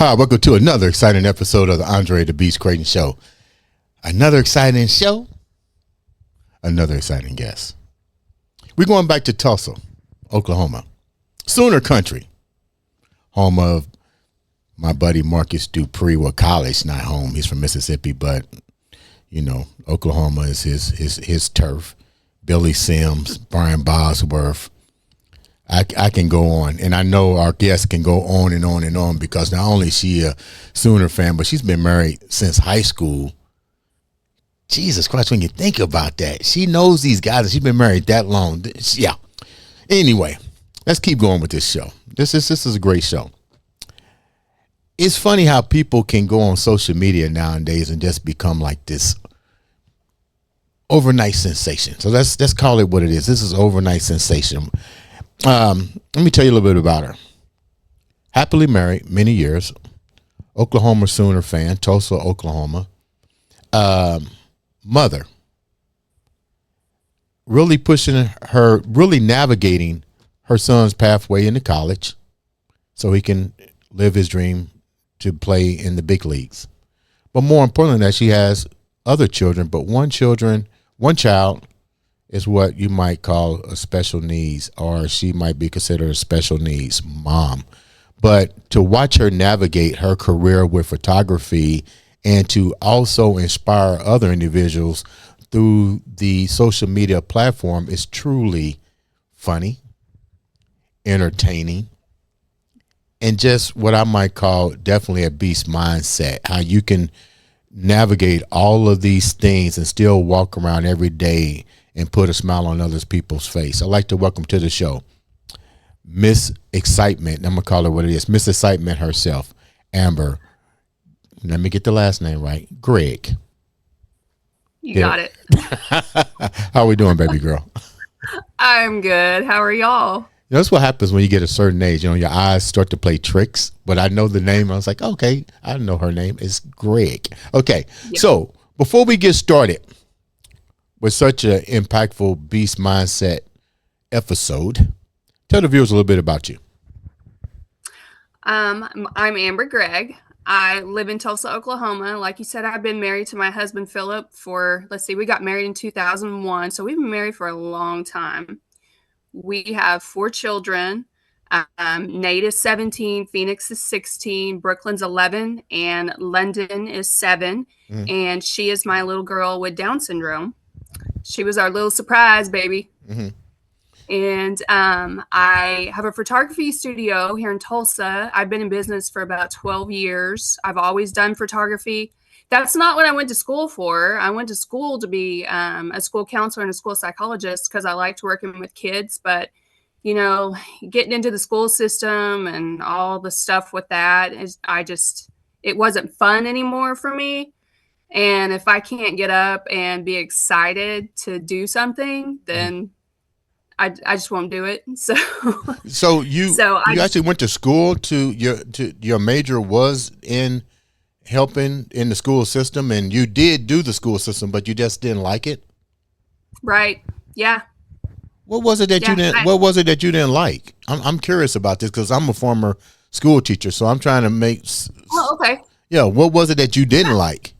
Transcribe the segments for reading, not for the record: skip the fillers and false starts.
Hi, welcome to another exciting episode of the Andre The Beast Crayton Show. Another exciting show, another exciting guest. We're going back to Tulsa, Oklahoma, Sooner Country, home of my buddy Marcus Dupree. Well, college, not home. He's from Mississippi, but you know, Oklahoma is his turf. Billy Sims, Brian Bosworth. I can go on, and I know our guest can go on and on and on because not only is she a Sooner fan, but she's been married since high school. Jesus Christ, when you think about that, she knows these guys, and she's been married that long. Yeah. Anyway, let's keep going with this show. This is a great show. It's funny how people can go on social media nowadays and just become like this overnight sensation. So let's call it what it is. This is overnight sensation. Let me tell you a little bit about her. Happily married, many years. Oklahoma Sooner fan, Tulsa, Oklahoma. Mother. Really pushing her, really navigating her son's pathway into college so he can live his dream to play in the big leagues. But more importantly, that she has other children, but one child is what you might call a special needs, or she might be considered a special needs mom. But to watch her navigate her career with photography and to also inspire other individuals through the social media platform is truly funny, entertaining, and just what I might call definitely a beast mindset. How you can navigate all of these things and still walk around every day and put a smile on other people's face. I'd like to welcome to the show Miss Excitement. I'm going to call her what it is. Miss Excitement herself, Amber. Let me get the last name right. Gregg. You got it. How are we doing, baby girl? I'm good. How are y'all? You know, that's what happens when you get a certain age. You know, your eyes start to play tricks. But I know the name. I was like, okay, I know her name. It's Gregg. Okay, yeah. So before we get started with such an impactful beast mindset episode, tell the viewers a little bit about you. I'm Amber Gregg. I live in Tulsa, Oklahoma. Like you said, I've been married to my husband, Philip, we got married in 2001. So we've been married for a long time. We have 4 children. Nate is 17, Phoenix is 16, Brooklyn's 11, and London is 7. Mm-hmm. And she is my little girl with Down syndrome. She was our little surprise baby. Mm-hmm. And I have a photography studio here in Tulsa. I've been in business for about 12 years. I've always done photography. That's not what I went to school for. I went to school to be a school counselor and a school psychologist because I liked working with kids. But, you know, getting into the school system and all the stuff with that, it wasn't fun anymore for me. And if I can't get up and be excited to do something, then I just won't do it. So you actually went to school to your major was in helping in the school system, and you did do the school system, but you just didn't like it. Right. Yeah. What was it that you didn't? What was it that you didn't like? I'm curious about this because I'm a former school teacher, so I'm trying to make. Oh, okay. Yeah. What was it that you didn't like?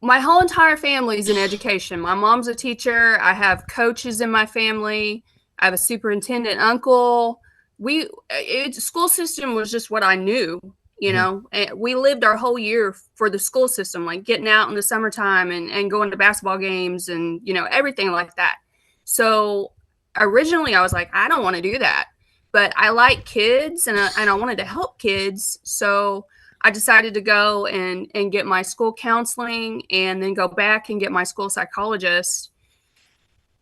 My whole entire family is in education. My mom's a teacher. I have coaches in my family. I have a superintendent uncle. School system was just what I knew, you know. And we lived our whole year for the school system, like getting out in the summertime and going to basketball games and, you know, everything like that. So originally I was like, I don't want to do that. But I like kids and I wanted to help kids. So I decided to go and get my school counseling and then go back and get my school psychologist.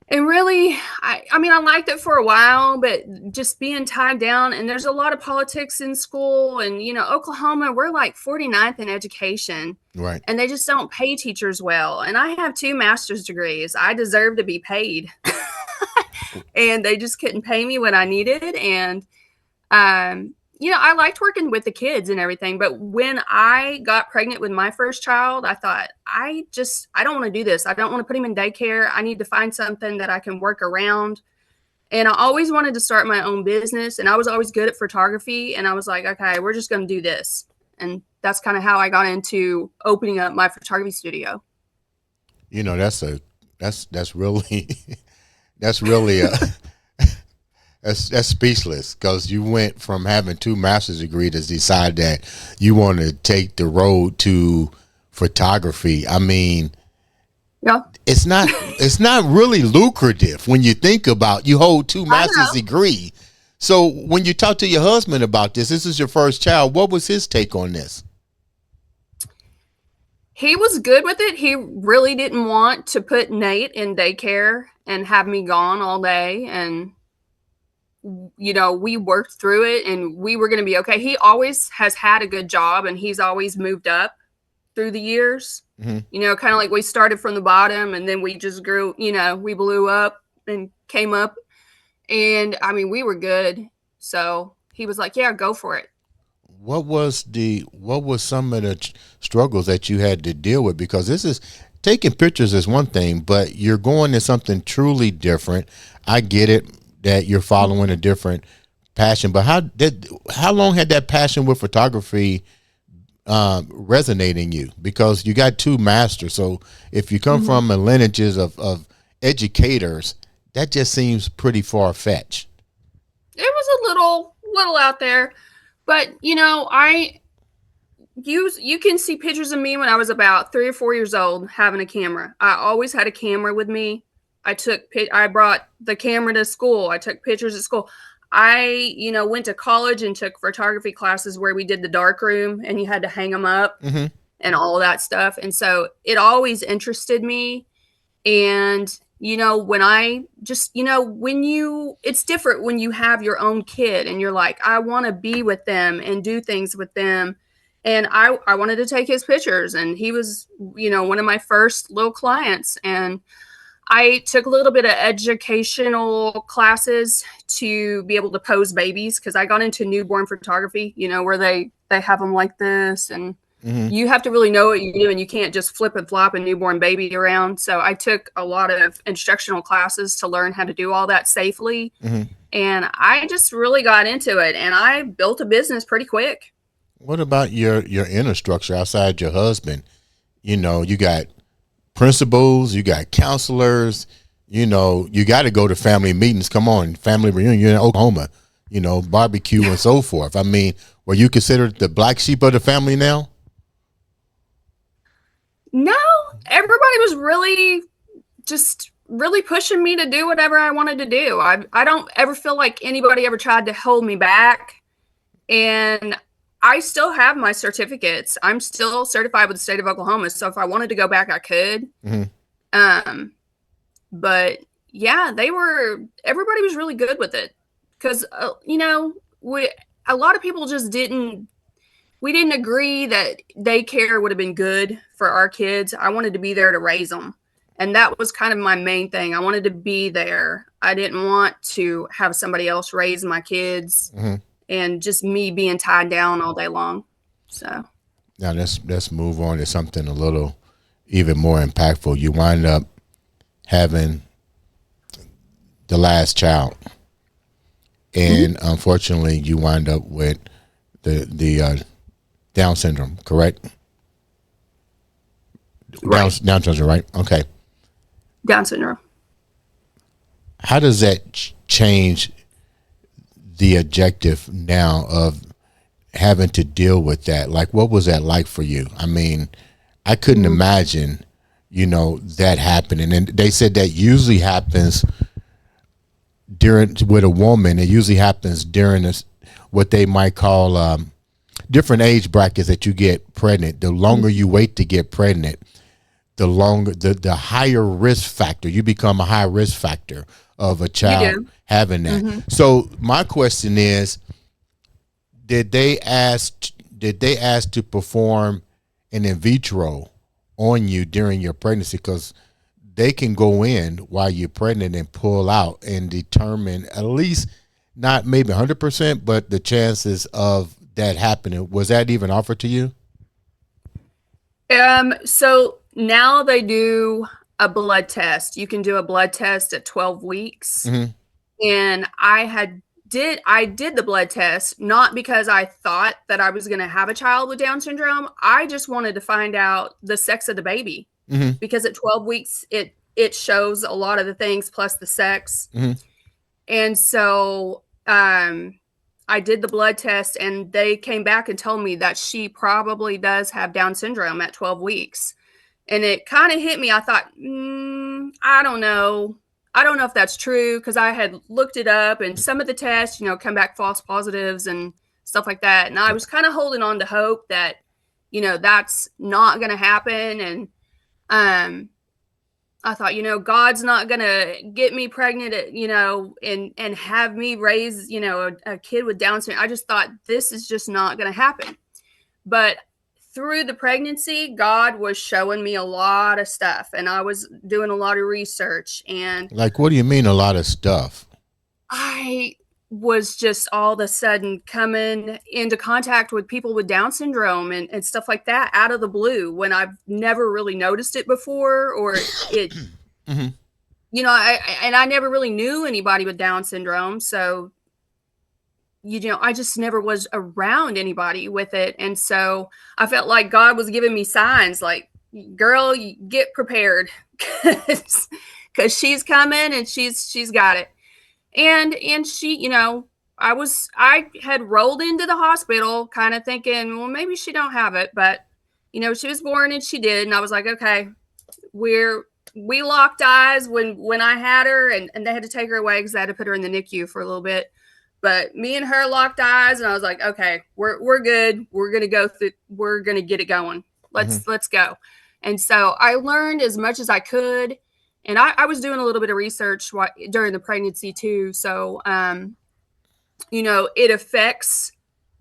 And really, I mean, I liked it for a while, but just being tied down, and there's a lot of politics in school. And, you know, Oklahoma, we're like 49th in education. Right. And they just don't pay teachers well. And I have 2 master's degrees. I deserve to be paid. And they just couldn't pay me what I needed. And, you know, I liked working with the kids and everything, but when I got pregnant with my first child, I thought, I don't want to do this. I don't want to put him in daycare. I need to find something that I can work around. And I always wanted to start my own business, and I was always good at photography. And I was like, okay, we're just going to do this. And that's kind of how I got into opening up my photography studio. You know, that's really that's really that's speechless, because you went from having 2 master's degrees to decide that you want to take the road to photography. I mean, Yeah. it's not really lucrative when you think about, you hold 2 I master's know. degree. So when you talk to your husband about this is your first child. What was his take on this? He was good with it. He really didn't want to put Nate in daycare and have me gone all day. And, we worked through it and we were going to be okay. He always has had a good job and he's always moved up through the years. Mm-hmm. Kind of like we started from the bottom and then we just grew, we blew up and came up. And I mean, we were good. So he was like, yeah, go for it. What was some of the struggles that you had to deal with? Because this is, taking pictures is one thing, but you're going to something truly different. I get it that you're following a different passion, but how long had that passion with photography resonate in you? Because you got 2 masters, so if you come from a lineages of educators, that just seems pretty far fetched. It was a little out there. But you can see pictures of me when I was about 3 or 4 years old having a camera. I always had a camera with me. I brought the camera to school. I took pictures at school. I went to college and took photography classes where we did the dark room and you had to hang them up Mm-hmm. and all of that stuff. And so it always interested me. And when I just it's different when you have your own kid and you're like, I want to be with them and do things with them. And I wanted to take his pictures, and he was one of my first little clients. And I took a little bit of educational classes to be able to pose babies, because I got into newborn photography, where they have them like this, and Mm-hmm. you have to really know what you do, and you can't just flip and flop a newborn baby around. So I took a lot of instructional classes to learn how to do all that safely. Mm-hmm. And I just really got into it, and I built a business pretty quick. What about your inner structure outside your husband? You got principals, you got counselors, you got to go to family meetings. Come on, family reunion in Oklahoma, barbecue and so forth. I mean, were you considered the black sheep of the family now? No, everybody was really pushing me to do whatever I wanted to do. I don't ever feel like anybody ever tried to hold me back. And I still have my certificates. I'm still certified with the state of Oklahoma. So if I wanted to go back, I could. Mm-hmm. But yeah, everybody was really good with it. Because, a lot of people just we didn't agree that daycare would have been good for our kids. I wanted to be there to raise them. And that was kind of my main thing. I wanted to be there. I didn't want to have somebody else raise my kids. Mm-hmm. And just me being tied down all day long. So now let's move on to something a little even more impactful. You wind up having the last child, and unfortunately, you wind up with the Down syndrome. Correct? right. Down syndrome, right? Okay. Down syndrome. How does that change the objective now of having to deal with that? Like, what was that like for you? I mean, I couldn't imagine, that happening. And they said that usually happens with a woman. It usually happens during what they might call different age brackets that you get pregnant. The longer you wait to get pregnant, the higher risk factor. You become a high risk factor of a child having that. So my question is, did they ask to perform an in vitro on you during your pregnancy? Because they can go in while you're pregnant and pull out and determine, at least not maybe 100%, but the chances of that happening. Was that even offered to you? So now they do a blood test. You can do a blood test at 12 weeks. Mm-hmm. And I did the blood test, not because I thought that I was going to have a child with Down syndrome. I just wanted to find out the sex of the baby, because at 12 weeks, it shows a lot of the things plus the sex. And so I did the blood test, and they came back and told me that she probably does have Down syndrome at 12 weeks. And it kind of hit me. I thought, I don't know. I don't know if that's true, because I had looked it up, and some of the tests, come back false positives and stuff like that. And I was kind of holding on to hope that, that's not going to happen. And I thought, God's not going to get me pregnant, and have me raise, a kid with Down syndrome. I just thought this is just not going to happen. But through the pregnancy, God was showing me a lot of stuff, and I was doing a lot of research. And like, what do you mean a lot of stuff? I was just all of a sudden coming into contact with people with Down syndrome and stuff like that out of the blue, when I've never really noticed it before, or it, I never really knew anybody with Down syndrome. So, I just never was around anybody with it. And so I felt like God was giving me signs like, girl, you get prepared, because she's coming and she's got it. And she, I had rolled into the hospital kind of thinking, well, maybe she don't have it, but she was born and she did. And I was like, okay, we locked eyes when I had her, and they had to take her away because they had to put her in the NICU for a little bit. But me and her locked eyes, and I was like, okay, we're good. We're going to go through. We're going to get it going. Let's go. And so I learned as much as I could. And I was doing a little bit of research during the pregnancy too. So, it affects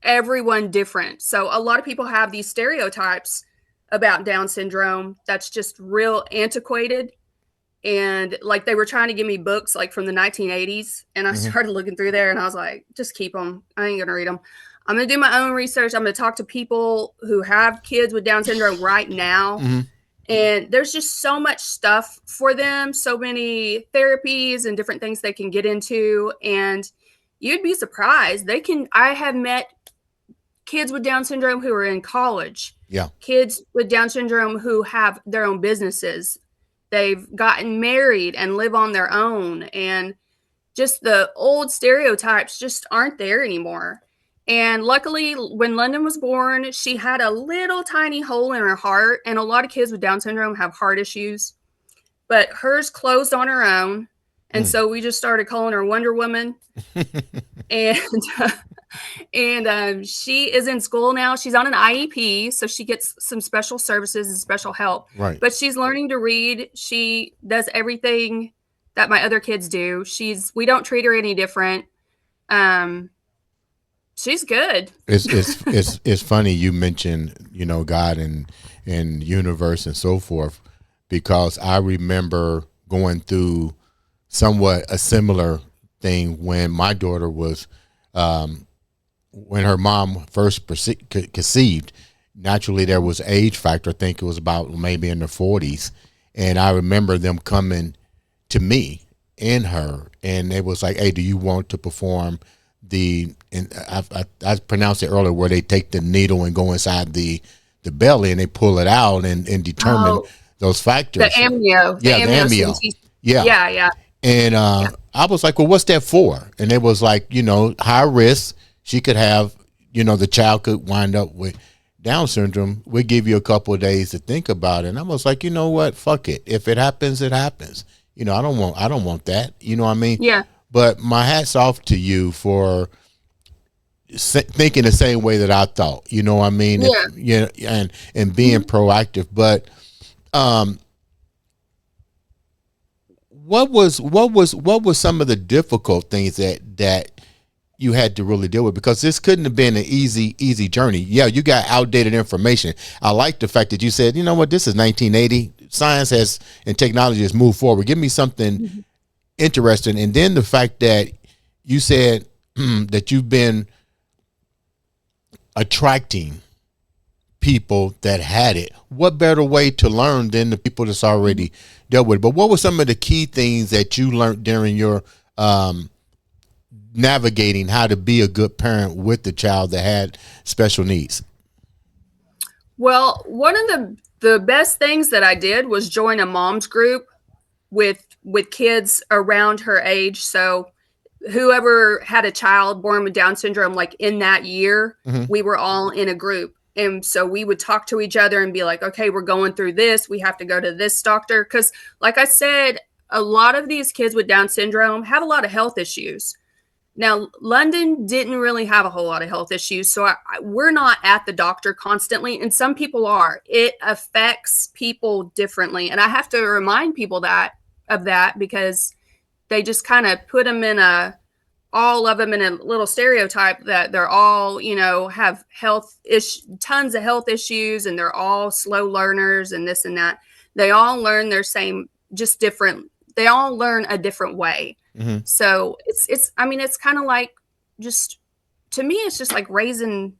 everyone different. So a lot of people have these stereotypes about Down syndrome that's just real antiquated. And like, they were trying to give me books like from the 1980s. And I started looking through there, and I was like, just keep them. I ain't going to read them. I'm going to do my own research. I'm going to talk to people who have kids with Down syndrome right now. And there's just so much stuff for them, so many therapies and different things they can get into. And you'd be surprised. I have met kids with Down syndrome who are in college. Yeah. Kids with Down syndrome who have their own businesses. They've gotten married and live on their own. And just the old stereotypes just aren't there anymore. And luckily, when London was born, she had a little tiny hole in her heart. And a lot of kids with Down syndrome have heart issues. But hers closed on her own. And so we just started calling her Wonder Woman. And she is in school now. She's on an IEP, so she gets some special services and special help. Right. But she's learning to read. She does everything that my other kids do. We don't treat her any different. She's good. It's funny you mentioned, God and universe and so forth, because I remember going through somewhat a similar thing when my daughter was, when her mom first conceived. Naturally, there was age factor. I think it was about maybe in the 40s. And I remember them coming to me and her, and it was like, hey, do you want to perform and I pronounced it earlier, where they take the needle and go inside the belly and they pull it out and determine those factors. The amnio. The amnio. Yeah. And I was like, well, what's that for? And it was like, high risk. She could have, the child could wind up with Down syndrome. We'll give you a couple of days to think about it. And I was like, you know what? Fuck it. If it happens, it happens. I don't want that. You know what I mean? Yeah. But my hat's off to you for thinking the same way that I thought. You know what I mean? Yeah. And being proactive. But what was some of the difficult things that you had to really deal with? Because this couldn't have been an easy journey. Yeah, you got outdated information. I like the fact that you said, you know what, this is 1980. Science and technology has moved forward. Give me something interesting. And then the fact that you said that you've been attracting people that had it. What better way to learn than the people that's already dealt with it? But what were some of the key things that you learned during your navigating how to be a good parent with the child that had special needs? Well, one of the best things that I did was join a mom's group with kids around her age. So whoever had a child born with Down syndrome, like in that year, we were all in a group. And so we would talk to each other and be like, okay, we're going through this. We have to go to this doctor. Because, like I said, a lot of these kids with Down syndrome have a lot of health issues. Now, London didn't really have a whole lot of health issues. So we're not at the doctor constantly. And some people are. It affects people differently. And I have to remind people of that because they just kind of put them in all of them in a little stereotype that they're all, have tons of health issues, and they're all slow learners and this and that. They all learn their same, just different. They all learn a different way. So it's kind of like, just to me, it's just like raising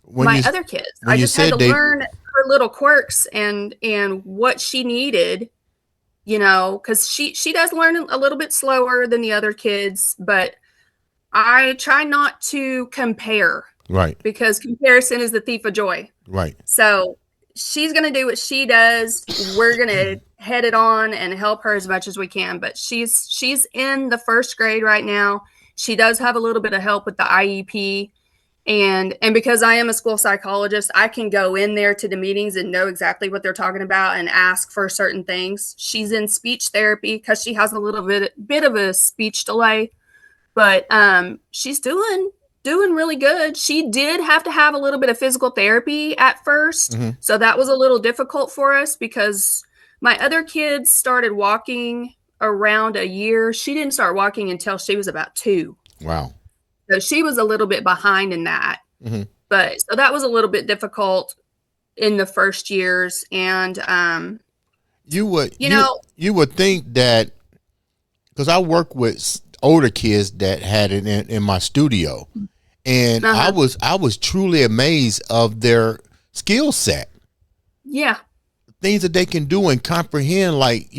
my other kids. I just had to learn her little quirks and what she needed, because she does learn a little bit slower than the other kids, but I try not to compare. Right. Because comparison is the thief of joy. Right. So she's going to do what she does. We're going to head it on and help her as much as we can. But she's in the first grade right now. She does have a little bit of help with the IEP. And because I am a school psychologist, I can go in there to the meetings and know exactly what they're talking about and ask for certain things. She's in speech therapy because she has a little bit of a speech delay. But she's doing really good. She did have to have a little bit of physical therapy at first. So that was a little difficult for us because my other kids started walking around a year. She didn't start walking until she was about 2. Wow. So she was a little bit behind in that. But so that was a little bit difficult in the first years. And you would think that, because I work with older kids that had it in my studio, and I was truly amazed of their skill set. Yeah. Things that they can do and comprehend, like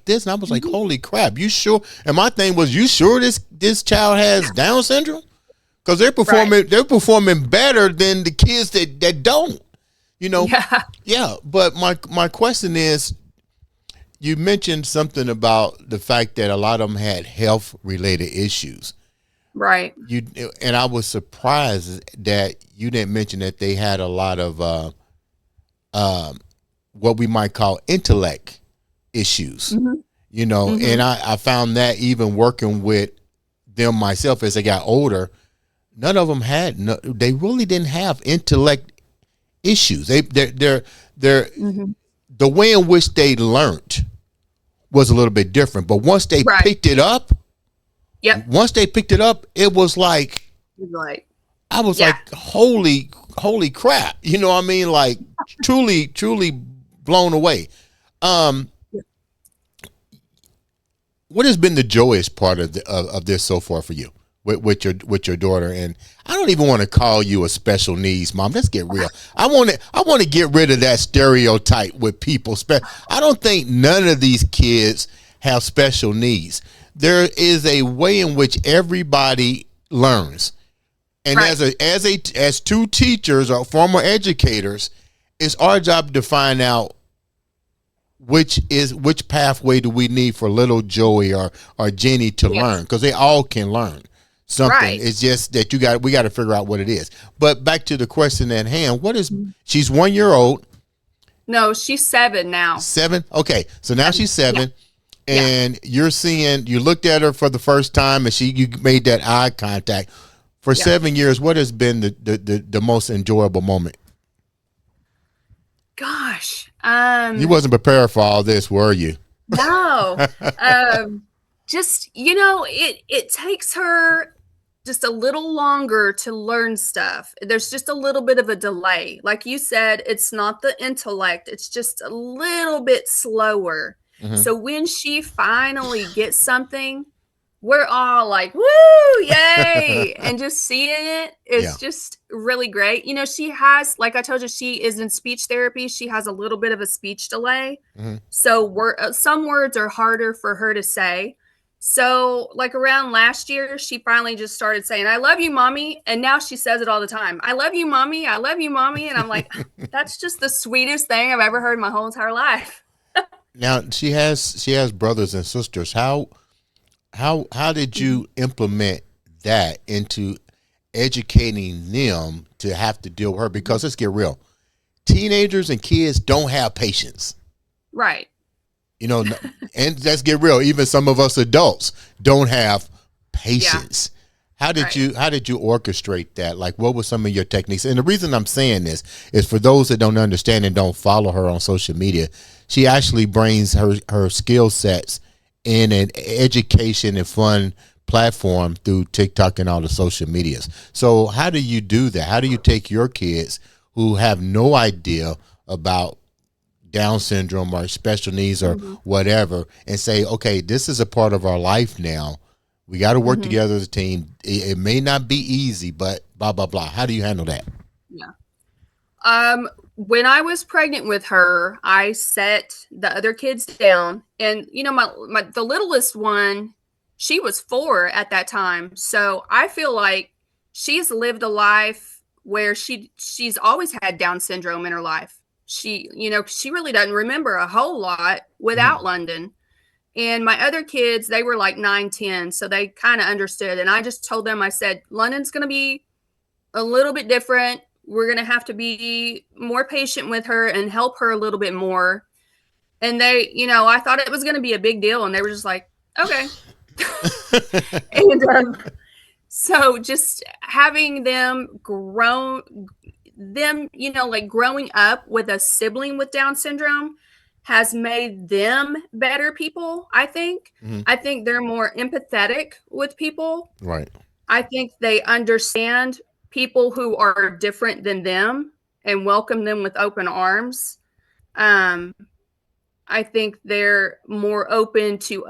this. And I was like, holy crap, you sure? And my thing was, you sure this child has Down syndrome? Because they're performing better than the kids that don't. Yeah. But my question is, you mentioned something about the fact that a lot of them had health related issues. Right. And I was surprised that you didn't mention that they had a lot of what we might call intellect issues. And I found that even working with them myself as they got older, none of them they really didn't have intellect issues. The way in which they learned was a little bit different, but once they picked it up, it was like, I was like, holy crap. You know what I mean? Like truly blown away. What has been the joyous part of this so far for you with your daughter? And I don't even want to call you a special needs mom. Let's get real. I want to get rid of that stereotype with people. I don't think none of these kids have special needs. There is a way in which everybody learns. And as two teachers or former educators, it's our job to find out which pathway do we need for little Joey or Jenny to learn, because they all can learn something. Right. It's just that we got to figure out what it is. But back to the question at hand, she's 1 year old. No, she's 7 now. 7? Okay. So now she's 7. And you looked at her for the first time and you made that eye contact. For 7 years, what has been the most enjoyable moment? Gosh. You wasn't prepared for all this, were you? No. Just, it takes her just a little longer to learn stuff. There's just a little bit of a delay. Like you said, it's not the intellect. It's just a little bit slower. So when she finally gets something, we're all like, woo, yay. And just seeing it is just really great. She has, like I told you, she is in speech therapy. She has a little bit of a speech delay. So some words are harder for her to say. So, like around last year, she finally just started saying, I love you, mommy. And now she says it all the time. I love you, mommy. I love you, mommy. And I'm like, that's just the sweetest thing I've ever heard in my whole entire life. Now she has brothers and sisters. How did you implement that into educating them to have to deal with her? Because let's get real, teenagers and kids don't have patience. Right. You know, and let's get real. Even some of us adults don't have Yeah. patience. How did Right. you orchestrate that? Like, what were some of your techniques? And the reason I'm saying this is for those that don't understand and don't follow her on social media. She actually brings her skill sets in an education and fun platform through TikTok and all the social medias. So, how do you do that? How do you take your kids who have no idea about Down syndrome or special needs or Hmm. whatever and say, okay, this is a part of our life now. We got to work Hmm. together as a team. It may not be easy, but blah, blah, blah. How do you handle that? Yeah. When I was pregnant with her, I set the other kids down, and my the littlest one, she was 4 at that time. So I feel like she's lived a life where she's always had Down syndrome in her life. She really doesn't remember a whole lot Mhm. without London. And my other kids, they were like 9, 10, so they kind of understood. And I just told them, I said, London's going to be a little bit different. We're going to have to be more patient with her and help her a little bit more. And I thought it was going to be a big deal. And they were just like, okay. and so just having like growing up with a sibling with Down syndrome has made them better people, I think. Mhm. I think they're more empathetic with people. Right. I think they understand people who are different than them and welcome them with open arms. Um, I think they're more open to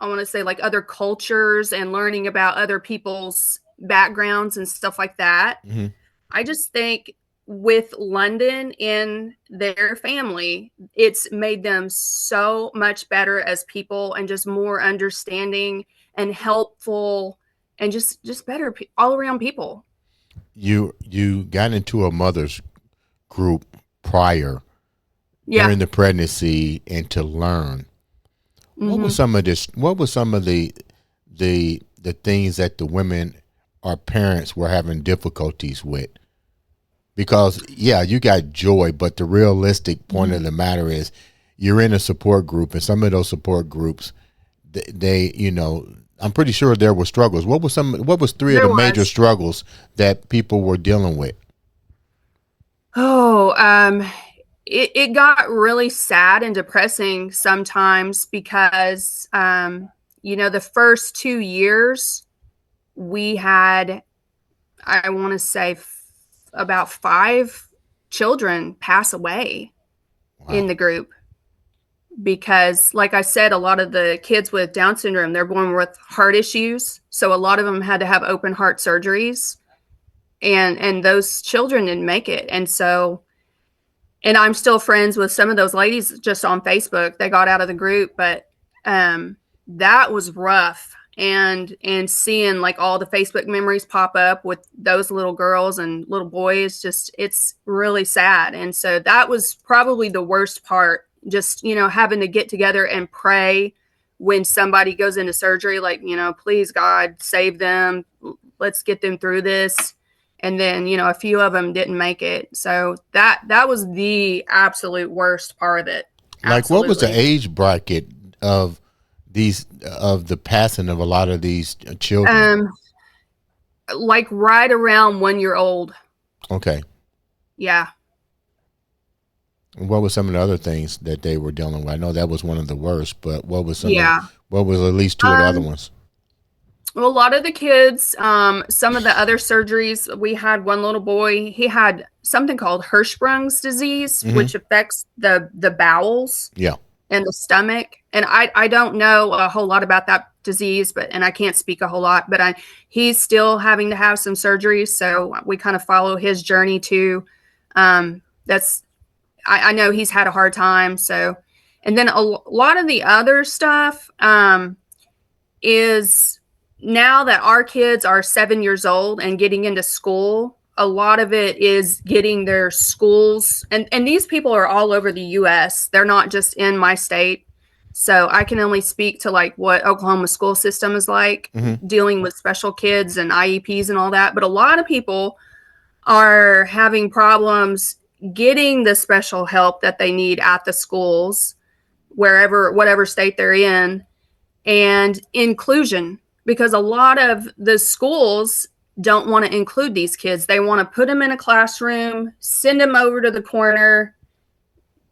I want to say like other cultures and learning about other people's backgrounds and stuff like that. Mhm. I just think with London in their family, it's made them so much better as people and just more understanding and helpful and just better all around people. You got into a mother's group prior Yeah. during the pregnancy and to learn. What was Hmm. some of this? What was some of the things that the women or parents were having difficulties with? Because yeah, you got joy, but the realistic point Hmm. of the matter is you're in a support group, and some of those support groups, they I'm pretty sure there were struggles. What was three of There the major was. struggles that people were dealing with? Oh, it got really sad and depressing sometimes because, the first 2 years we had, I want to say, about 5 children pass away in Wow. the group because, like I said, a lot of the kids with Down syndrome, they're born with heart issues. So a lot of them had to have open heart surgeries, and those children didn't make it. And I'm still friends with some of those ladies just on Facebook. They got out of the group, but that was rough. And seeing like all the Facebook memories pop up with those little girls and little boys, just it's really sad. And so that was probably the worst part. Just having to get together and pray when somebody goes into surgery, like please God save them. Let's get them through this. And then a few of them didn't make it, so that was the absolute worst part of it. Like, what was the Absolutely. age bracket of of the passing of a lot of these children? um like right around 1 year old. Okay. Yeah. And what were some of the other things that they were dealing with? I know that was one of the worst, but Yeah. what was at least two of the other um ones? well, a lot of the kids, some of the other surgeries, we had one little boy, he had something called Hirschsprung's disease, Hmm. which affects the bowels Yeah. and the stomach. And I don't know a whole lot about that disease, and I can't speak a whole lot, but he's still having to have some surgeries. So we kind of follow his journey too. That's I know he's had a hard time. So And then a lot of the other stuff is now that our kids are 7 years old and getting into school, a lot of it is getting their schools. And these people are all over the U.S. They're not just in my state. So I can only speak to like what Oklahoma school system is like, dealing with special kids and IEPs and all that. But a lot of people are having problems getting the special help that they need at the schools, whatever state they're in, and inclusion, because a lot of the schools don't want to include these kids. They want to put them in a classroom, send them over to the corner.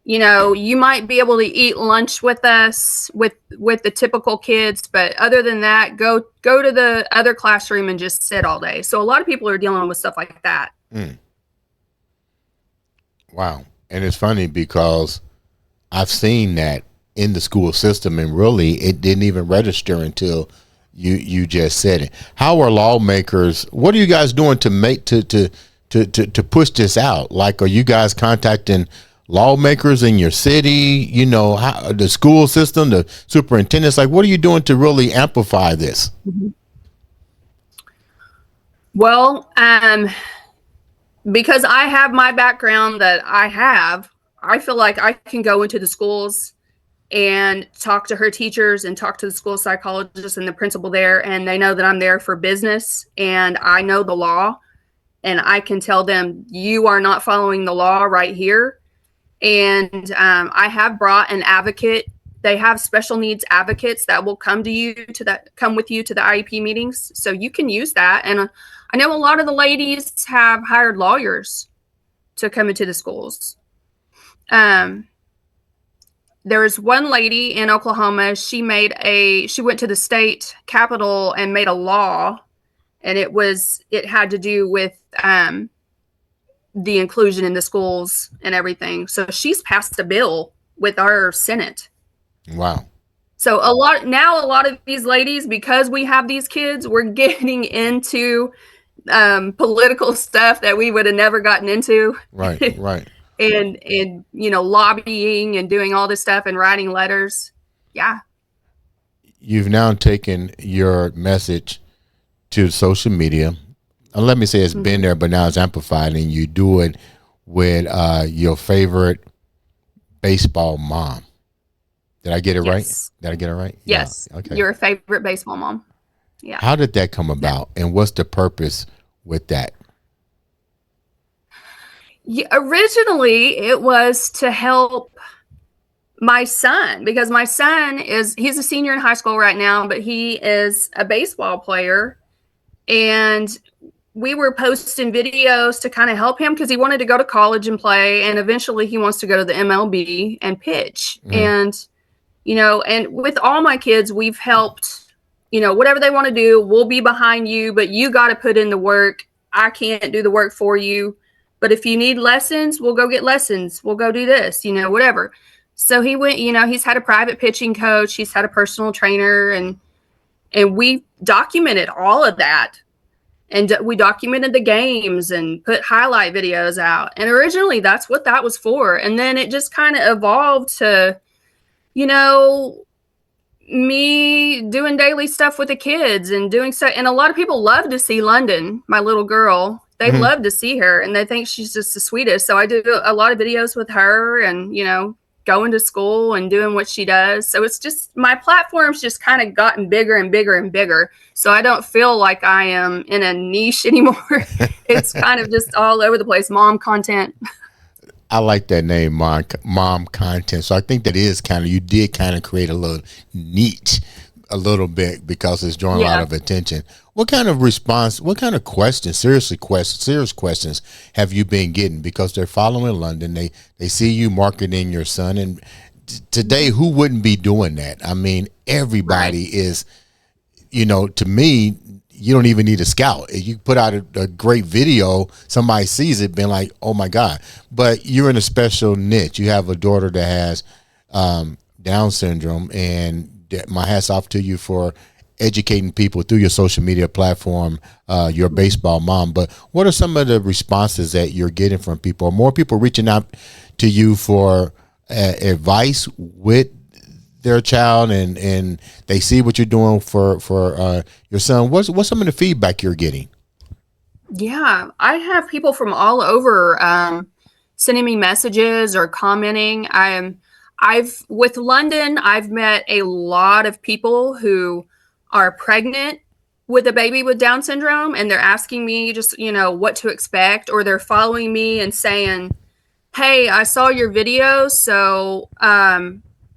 You know, you might be able to eat lunch with us with the typical kids, but other than that, go to the other classroom and just sit all day. So a lot of people are dealing with stuff like that. Wow. And it's funny because I've seen that in the school system, and really it didn't even register until you just said it. How are lawmakers, what are you guys doing to make to push this out? Like, are you guys contacting lawmakers in your city, you know, how, the school system, the superintendents? Like, what are you doing to really amplify this? Well, because I have my background that I feel like I can go into the schools and talk to her teachers and talk to the school psychologist and the principal there, and they know that I'm there for business and I know the law, and I can tell them, you are not following the law right here. And I have brought an advocate. They have special needs advocates that will come with you to the IEP meetings, so you can use that. And I know a lot of the ladies have hired lawyers to come into the schools. There was one lady in Oklahoma. She went to the state capitol and made a law, and it had to do with the inclusion in the schools and everything. So she's passed a bill with our Senate. Wow. So a lot of these ladies, because we have these kids, we're getting into political stuff that we would have never gotten into. Right. and you know, lobbying and doing all this stuff and writing letters. Yeah. You've now taken your message to social media. And let me say it's been there, but now it's amplified, and you do it with your favorite baseball mom. Did I get it right? Did I get it right? Yes. Yeah. Okay. Your favorite baseball mom. Yeah. How did that come about, and what's the purpose with that? Yeah, originally it was to help my son, because my son he's a senior in high school right now, but he is a baseball player, and we were posting videos to kind of help him because he wanted to go to college and play, and eventually he wants to go to the MLB and pitch. And you know, and with all my kids, we've helped, you know, whatever they want to do, we'll be behind you, but you got to put in the work. I can't do the work for you. But if you need lessons, we'll go get lessons. We'll go do this, you know, whatever. So he went, you know, he's had a private pitching coach. He's had a personal trainer, and we documented all of that. And we documented the games and put highlight videos out. And originally that's what that was for. And then it just kind of evolved to, you know, me doing daily stuff with the kids and doing stuff. And a lot of people love to see London, my little girl. They love to see her, and they think she's just the sweetest. So I do a lot of videos with her, and, you know, going to school and doing what she does. So it's just, my platform's just kind of gotten bigger and bigger and bigger. So I don't feel like I am in a niche anymore. It's kind of just all over the place. Mom content. I like that name, mom content. So I think that is you did kind of create a little niche a little bit, because it's drawing a lot of attention. What kind of response, what kind of questions, serious questions have you been getting? Because they're following London. They see you marketing your son. And today, who wouldn't be doing that? I mean, everybody is, you know, to me, you don't even need a scout. If you put out a great video, somebody sees it, being like, oh my God. But you're in a special niche. You have a daughter that has Down syndrome, and my hat's off to you for educating people through your social media platform, your baseball mom. But what are some of the responses that you're getting from people? Are more people reaching out to you for advice with their child, and they see what you're doing for your son, what's some of the feedback you're getting? Yeah, I have people from all over sending me messages or commenting. I've with London, I've met a lot of people who are pregnant with a baby with Down syndrome, and they're asking me just, what to expect, or they're following me and saying, "Hey, I saw your video, so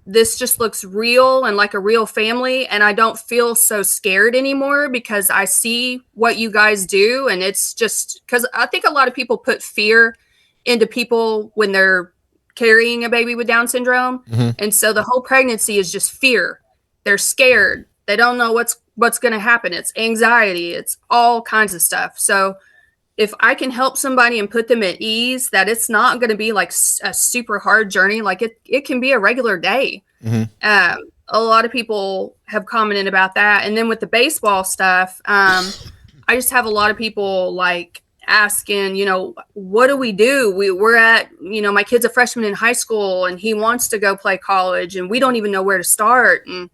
this just looks real and like a real family, and I don't feel so scared anymore because I see what you guys do." And it's just because I think a lot of people put fear into people when they're carrying a baby with Down syndrome, and so the whole pregnancy is just fear. They're scared. They don't know what's going to happen. It's anxiety. It's all kinds of stuff. So if I can help somebody and put them at ease, that it's not going to be like a super hard journey, like it can be a regular day. A lot of people have commented about that. And then with the baseball stuff, I just have a lot of people like asking, what do we do? We're at, my kid's a freshman in high school and he wants to go play college and we don't even know where to start. And,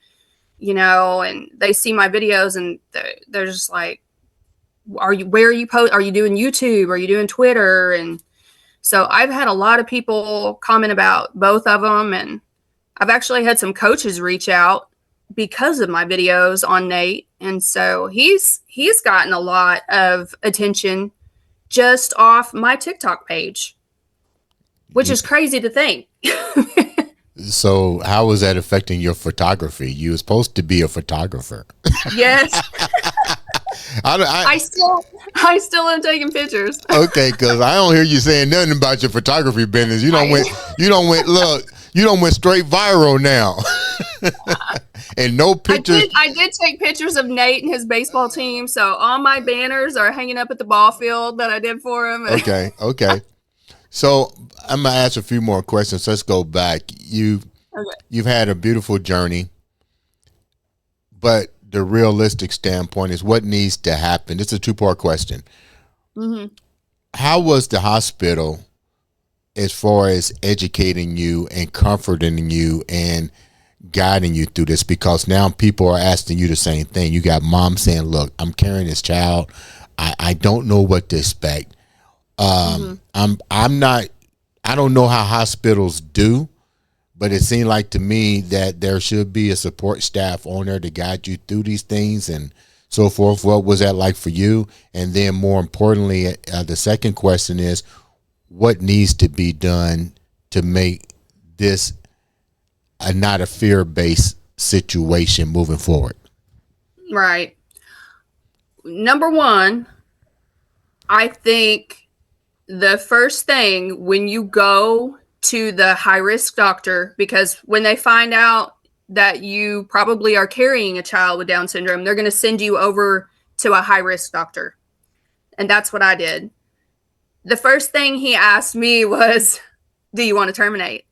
and they see my videos and they're just like, where are you are you doing YouTube? Are you doing Twitter? And so I've had a lot of people comment about both of them. And I've actually had some coaches reach out because of my videos on Nate. And so he's gotten a lot of attention just off my TikTok page, which is crazy to think. So how is that affecting your photography? You were supposed to be a photographer. Yes. I still am taking pictures. Okay, because I don't hear you saying nothing about your photography business. You don't went straight viral now. And no pictures. I did take pictures of Nate and his baseball team. So all my banners are hanging up at the ball field that I did for him. Okay. So I'm gonna ask a few more questions. Let's go back. You've had a beautiful journey, but the realistic standpoint is what needs to happen. It's a two-part question. How was the hospital as far as educating you and comforting you and guiding you through this? Because now people are asking you the same thing. You got mom saying, look, I'm carrying this child. I don't know what to expect. I don't know how hospitals do, but it seemed like to me that there should be a support staff on there to guide you through these things and so forth. What was that like for you? And then more importantly, the second question is, what needs to be done to make this not a fear-based situation moving forward? Right. Number one, I think the first thing when you go to the high-risk doctor, because when they find out that you probably are carrying a child with Down syndrome, they're going to send you over to a high-risk doctor. And that's what I did. The first thing he asked me was, do you want to terminate?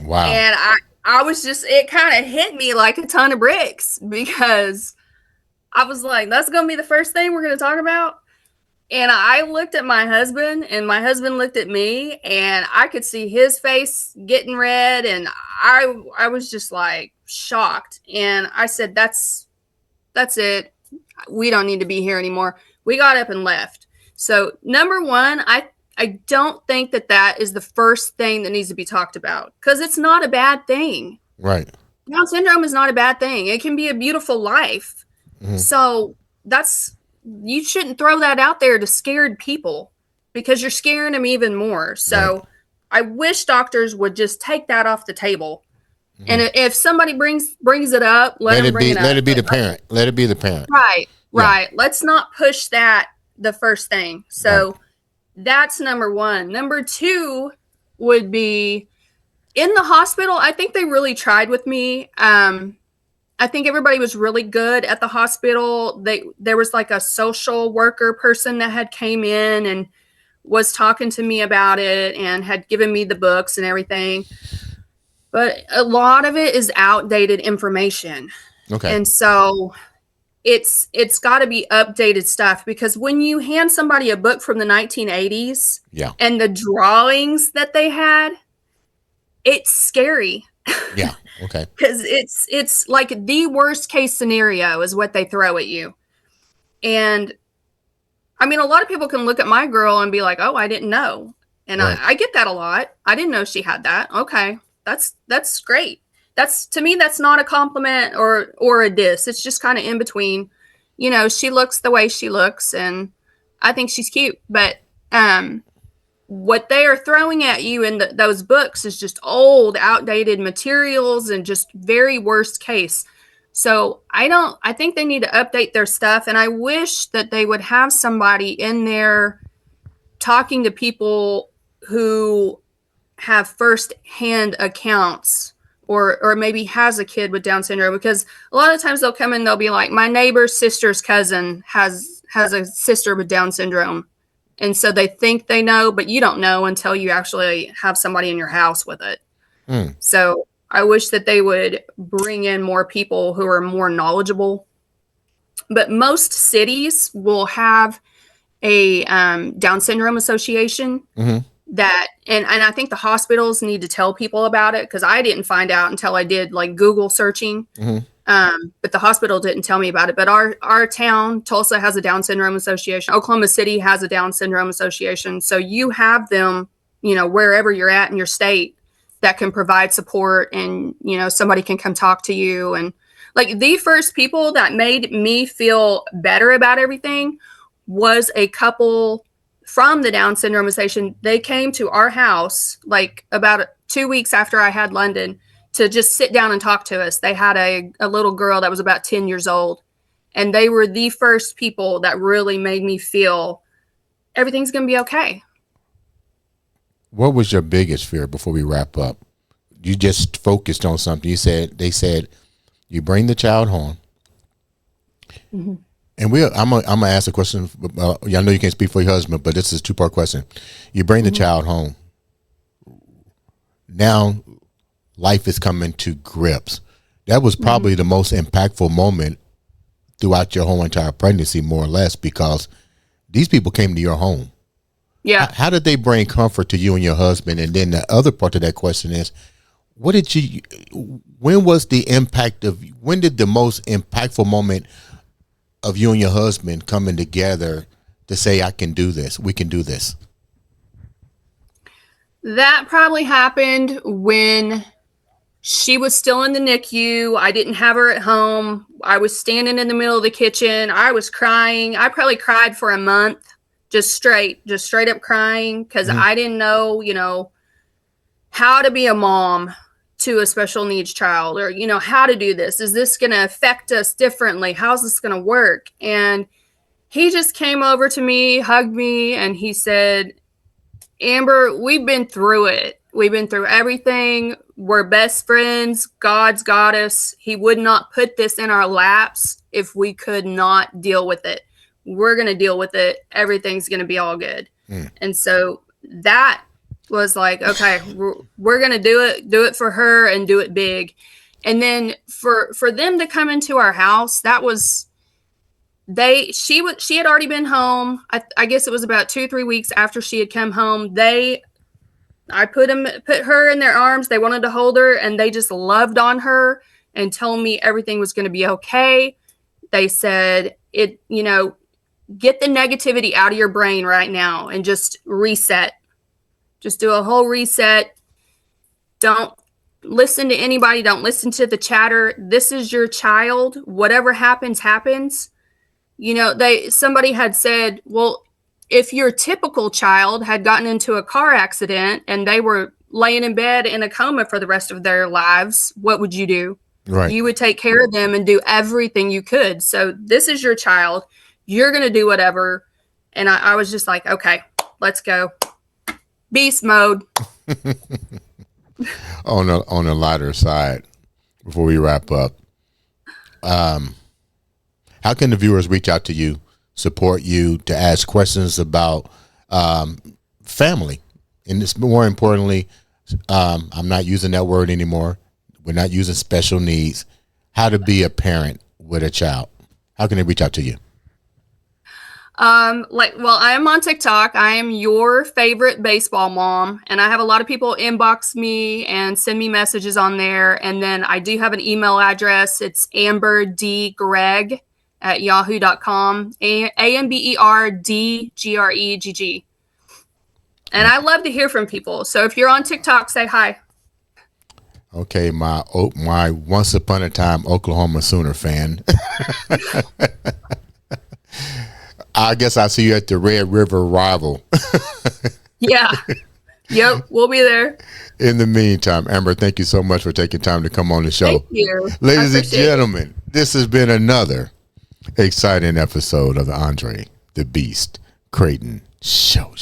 Wow. And I was just, it kind of hit me like a ton of bricks, because I was like, that's going to be the first thing we're going to talk about. And I looked at my husband and my husband looked at me and I could see his face getting red. And I was just like shocked. And I said, that's it. We don't need to be here anymore. We got up and left. So number one, I don't think that is the first thing that needs to be talked about, because it's not a bad thing. Right. Down syndrome is not a bad thing. It can be a beautiful life. So you shouldn't throw that out there to scared people, because you're scaring them even more. So right. I wish doctors would just take that off the table. And if somebody brings it up, let it be the parent. Let it be the parent. Right. Yeah. Let's not push that the first thing. So that's number one. Number two would be in the hospital. I think they really tried with me. I think everybody was really good at the hospital. There was like a social worker person that had came in and was talking to me about it and had given me the books and everything. But a lot of it is outdated information. Okay. And so it's got to be updated stuff, because when you hand somebody a book from the 1980s and the drawings that they had, it's scary. Yeah. Okay. Because it's like the worst case scenario is what they throw at you. And I mean, a lot of people can look at my girl and be like, oh, I didn't know. And Right. I get that a lot. I didn't know she had that. Okay. That's great. That's, to me, that's not a compliment or a diss. It's just kind of in between. You know, she looks the way she looks, and I think she's cute. But what they are throwing at you in those books is just old, outdated materials and just very worst case. So I think they need to update their stuff. And I wish that they would have somebody in there talking to people who have first-hand accounts, or maybe has a kid with Down syndrome, because a lot of times they'll come in, they'll be like, my neighbor's sister's cousin has a sister with Down syndrome. And so they think they know, but you don't know until you actually have somebody in your house with it. So I wish that they would bring in more people who are more knowledgeable. But most cities will have a Down syndrome association that, and I think the hospitals need to tell people about it, because I didn't find out until I did like Google searching. But the hospital didn't tell me about it. But our town, Tulsa, has a Down syndrome association. Oklahoma City has a Down syndrome association. So you have them, you know, wherever you're at in your state, that can provide support, and, you know, somebody can come talk to you. And like, the first people that made me feel better about everything was a couple from the Down syndrome association. They came to our house like about 2 weeks after I had London to just sit down and talk to us. They had a little girl that was about 10 years old, and they were the first people that really made me feel everything's going to be okay. What was your biggest fear before we wrap up? You just focused on something. They said you bring the child home. And I'm gonna ask a question. I know you can't speak for your husband, but this is a two-part question. You bring the child home. Now, life is coming to grips. That was probably the most impactful moment throughout your whole entire pregnancy, more or less, because these people came to your home. Yeah. How did they bring comfort to you and your husband? And then the other part of that question is, when did the most impactful moment of you and your husband coming together to say, I can do this, we can do this? That probably happened when she was still in the NICU. I didn't have her at home. I was standing in the middle of the kitchen. I was crying. I probably cried for a month, just straight up crying, because I didn't know, you know, how to be a mom to a special needs child, or, you know, how to do this. Is this going to affect us differently? How's this going to work? And he just came over to me, hugged me, and he said, Amber, we've been through it. We've been through everything. We're best friends. God's got us. He would not put this in our laps if we could not deal with it. We're going to deal with it. Everything's going to be all good. And so that was like, okay, we're going to do it for her, and do it big. And then for them to come into our house, that was, she had already been home. I guess it was about 2-3 weeks after she had come home. I put her in their arms. They wanted to hold her, and they just loved on her and told me everything was going to be okay. They said, you know, get the negativity out of your brain right now and just reset. Just do a whole reset. Don't listen to anybody. Don't listen to the chatter. This is your child. Whatever happens, happens. You know, somebody had said, well, if your typical child had gotten into a car accident and they were laying in bed in a coma for the rest of their lives, what would you do? Right. You would take care of them and do everything you could. So this is your child. You're going to do whatever. And I was just like, okay, let's go. Beast mode. On the lighter side, before we wrap up, how can the viewers reach out to you, support you, to ask questions about family? And it's more importantly, I'm not using that word anymore. We're not using special needs. How to be a parent with a child. How can they reach out to you? Well, I am on TikTok. I am your favorite baseball mom, and I have a lot of people inbox me and send me messages on there. And then I do have an email address. It's amberdgregg@yahoo.com. AMBERDGREGG. And I love to hear from people. So if you're on TikTok, say hi. Okay, my once upon a time Oklahoma Sooner fan. I guess I'll see you at the Red River Rival. Yeah. Yep, we'll be there. In the meantime, Amber, thank you so much for taking time to come on the show. Thank you. Ladies and gentlemen, this has been another exciting episode of the Andre the Beast Crayton Show.